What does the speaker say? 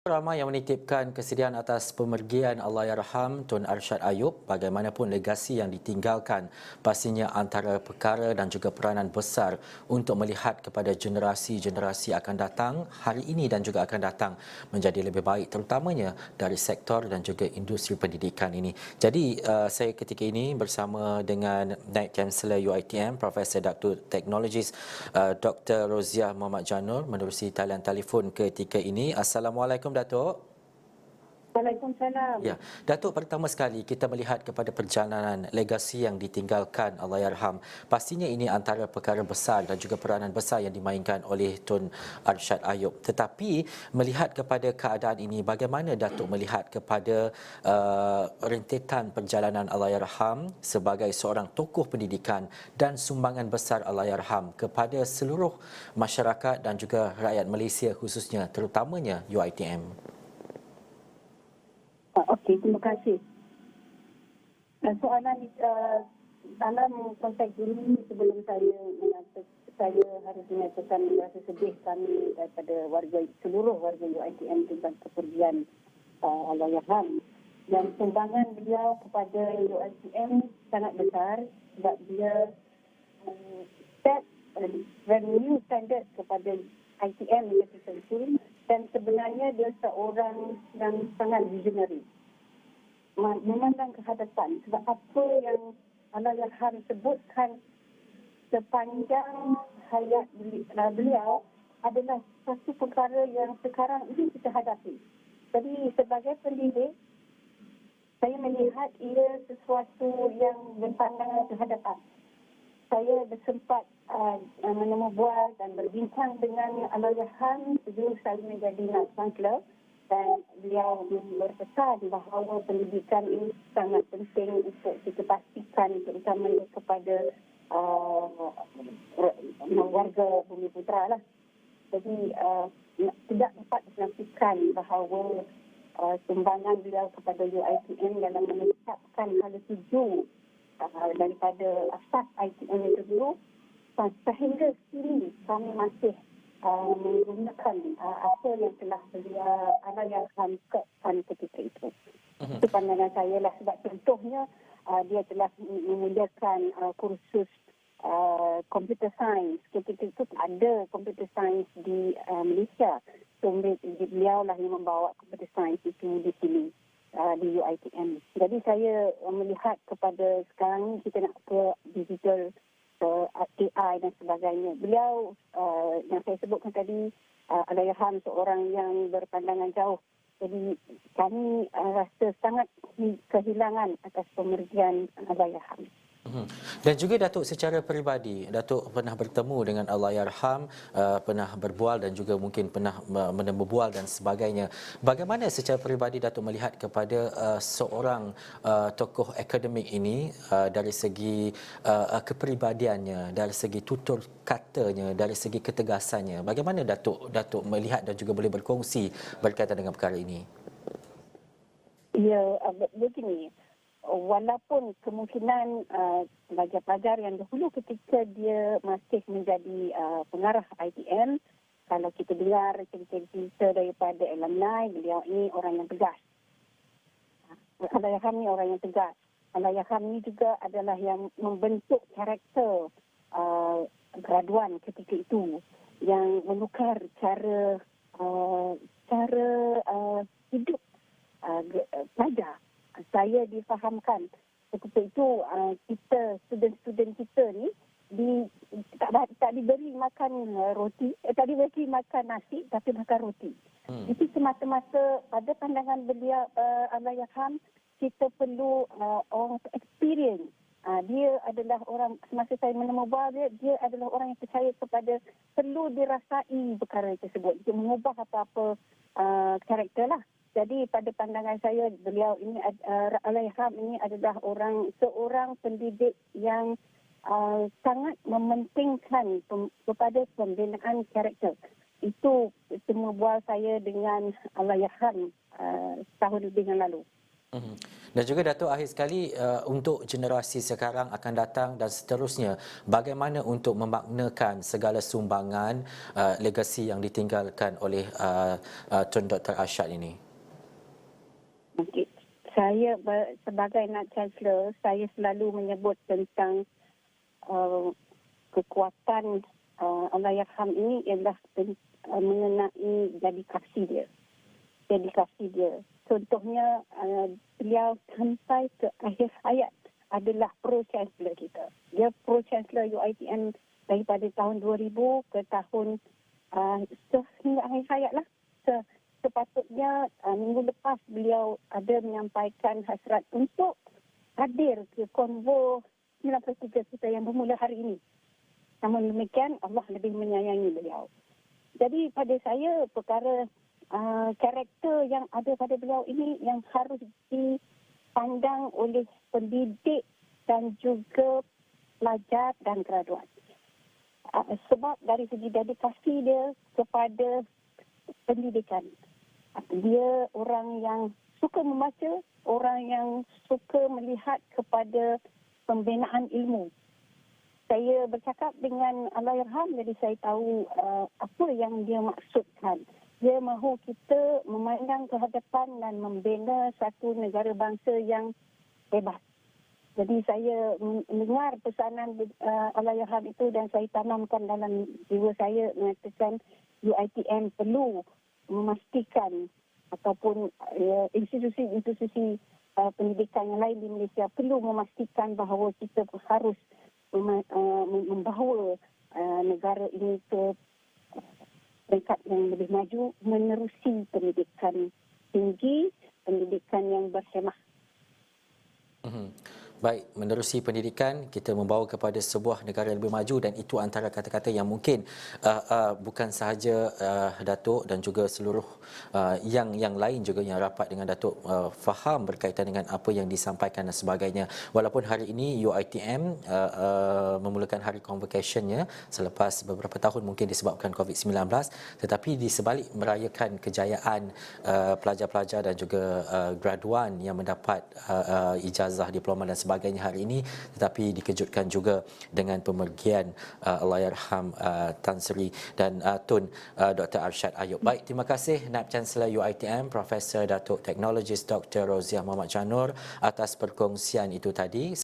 Ramai yang menitipkan kesedihan atas pemergian Allahyarham Tun Arsyad Ayub. Bagaimanapun legasi yang ditinggalkan pastinya antara perkara dan juga peranan besar untuk melihat kepada generasi-generasi akan datang hari ini dan juga akan datang menjadi lebih baik, terutamanya dari sektor dan juga industri pendidikan ini. Jadi saya ketika ini bersama dengan Naib Kansellor UiTM Profesor Dr. Teknologis Dr. Roziah Muhammad Janur menerusi talian telefon ketika ini. Assalamualaikum Datuk. Waalaikumsalam. Ya, Datuk, pertama sekali kita melihat kepada perjalanan legasi yang ditinggalkan Allahyarham. Pastinya ini antara perkara besar dan juga peranan besar yang dimainkan oleh Tun Arsyad Ayub. Tetapi melihat kepada keadaan ini, bagaimana Datuk melihat kepada rentetan perjalanan Allahyarham sebagai seorang tokoh pendidikan dan sumbangan besar Allahyarham kepada seluruh masyarakat dan juga rakyat Malaysia khususnya, terutamanya UiTM? Okey, terima kasih. Soalan dalam konteks ini sebelum saya harus menyatakan rasa sedih kami daripada seluruh warga UiTM tentang kepergian Allahyarham, dan sumbangan beliau kepada UiTM sangat besar sebab dia set very new standard kepada ITM itu, dan sebenarnya dia seorang yang sangat visionary, memandang ke hadapan. Sebab apa yang Allahyarham sebutkan sepanjang hayat beliau adalah satu perkara yang sekarang ini kita hadapi. Jadi sebagai pendidik, saya melihat ia sesuatu yang berpandangan ke hadapan. Saya bersempat menemu bual dan berbincang dengan Allahyarham sebelum saya menjadi Naib Kansellor, dan beliau berpesan bahawa pendidikan ini sangat penting untuk kita pastikan, terutamanya kepada warga Bumi Putra lah. Jadi tidak dapat dinafikan bahawa sumbangan beliau kepada UiTM dalam menetapkan hala tuju daripada asas ITM itu dulu, sehingga kini kami masih menggunakan apa yang telah beliau Allahyarham kekan ketika itu. Itu pandangan saya lah. Sebab contohnya dia telah menyediakan kursus computer science. Ketika itu ada computer science di Malaysia. So beliau lah yang membawa computer science itu di sini, di UiTM. Jadi saya melihat kepada sekarang kita nak ke digital, AI dan sebagainya. Beliau yang saya sebutkan tadi, Allahyarham seorang yang berpandangan jauh. Jadi kami rasa sangat kehilangan atas pemergian Allahyarham. Dan juga Datuk secara peribadi, Datuk pernah bertemu dengan Allahyarham, pernah berbual dan juga mungkin pernah menemu bual dan sebagainya. Bagaimana secara peribadi Datuk melihat kepada seorang tokoh akademik ini dari segi kepribadiannya, dari segi tutur katanya, dari segi ketegasannya? Bagaimana Datuk melihat dan juga boleh berkongsi berkaitan dengan perkara ini? Ya, begini. Walaupun kemungkinan pelajar-pelajar yang dahulu ketika dia masih menjadi pengarah ITM, kalau kita dengar cerita-cerita daripada alumni, beliau ini orang yang tegas. Allahyarham ni orang yang tegas. Allahyarham ni juga adalah yang membentuk karakter graduan ketika itu, yang menukar cara hidup pelajar. Saya difahamkan ketika itu kita, student-student kita ni tak diberi makan roti, tak diberi makan nasi, tapi makan roti. Itu semata-mata pada pandangan beliau Allahyarham, kita perlu orang experience. Dia adalah orang, semasa saya menemu bual dia adalah orang yang percaya kepada perlu dirasai perkara tersebut untuk mengubah apa-apa karakter lah. Jadi pada pandangan saya, beliau ini, Allahyarham ini adalah seorang pendidik yang sangat mementingkan kepada pembinaan karakter. Itu semua bual saya dengan Allahyarham setahun lebih yang lalu. Mhm. Dan juga Datuk, akhir sekali untuk generasi sekarang akan datang dan seterusnya, bagaimana untuk memaknakan segala sumbangan legasi yang ditinggalkan oleh Tun Dr. Arsyad ini? Okey. Sebagai Nak Chancellor, saya selalu menyebut tentang uh, kekuatan Allahyarham ini ialah mengenai dedikasi dia. Dedikasi dia. Contohnya, beliau sampai ke akhir hayat adalah Pro-Chancellor kita. Dia Pro-Chancellor UiTM daripada tahun 2000 ke tahun sehingga akhir hayat lah. Sepatutnya minggu lepas beliau ada menyampaikan hasrat untuk hadir ke konvo 93 kita yang bermula hari ini. Namun demikian, Allah lebih menyayangi beliau. Jadi pada saya, perkara karakter yang ada pada beliau ini yang harus dipandang oleh pendidik dan juga pelajar dan graduat. Sebab dari segi dedikasi dia kepada pendidikan. Dia orang yang suka membaca, orang yang suka melihat kepada pembinaan ilmu. Saya bercakap dengan Allahyarham, jadi saya tahu apa yang dia maksudkan. Dia mahu kita memandang ke hadapan dan membina satu negara bangsa yang hebat. Jadi saya mendengar pesanan Allahyarham itu dan saya tanamkan dalam jiwa saya mengatakan UiTM perlu memastikan ataupun institusi-institusi pendidikan yang lain di Malaysia perlu memastikan bahawa kita harus membawa negara ini ke peringkat yang lebih maju, menerusi pendidikan tinggi, pendidikan yang berhemah. Baik, menerusi pendidikan, kita membawa kepada sebuah negara yang lebih maju, dan itu antara kata-kata yang mungkin bukan sahaja Datuk dan juga seluruh yang lain juga yang rapat dengan Datuk faham berkaitan dengan apa yang disampaikan dan sebagainya. Walaupun hari ini UiTM memulakan hari convocation-nya selepas beberapa tahun mungkin disebabkan COVID-19, tetapi di sebalik merayakan kejayaan pelajar-pelajar dan juga graduan yang mendapat ijazah diploma dan sebagainya hari ini, tetapi dikejutkan juga dengan pemergian Allahyarham Tan Sri dan Tun Dr. Arsyad Ayub. Baik, terima kasih Naib Chancellor UiTM Profesor Datuk Teknologis Dr. Roziah Muhammad Janur atas perkongsian itu tadi.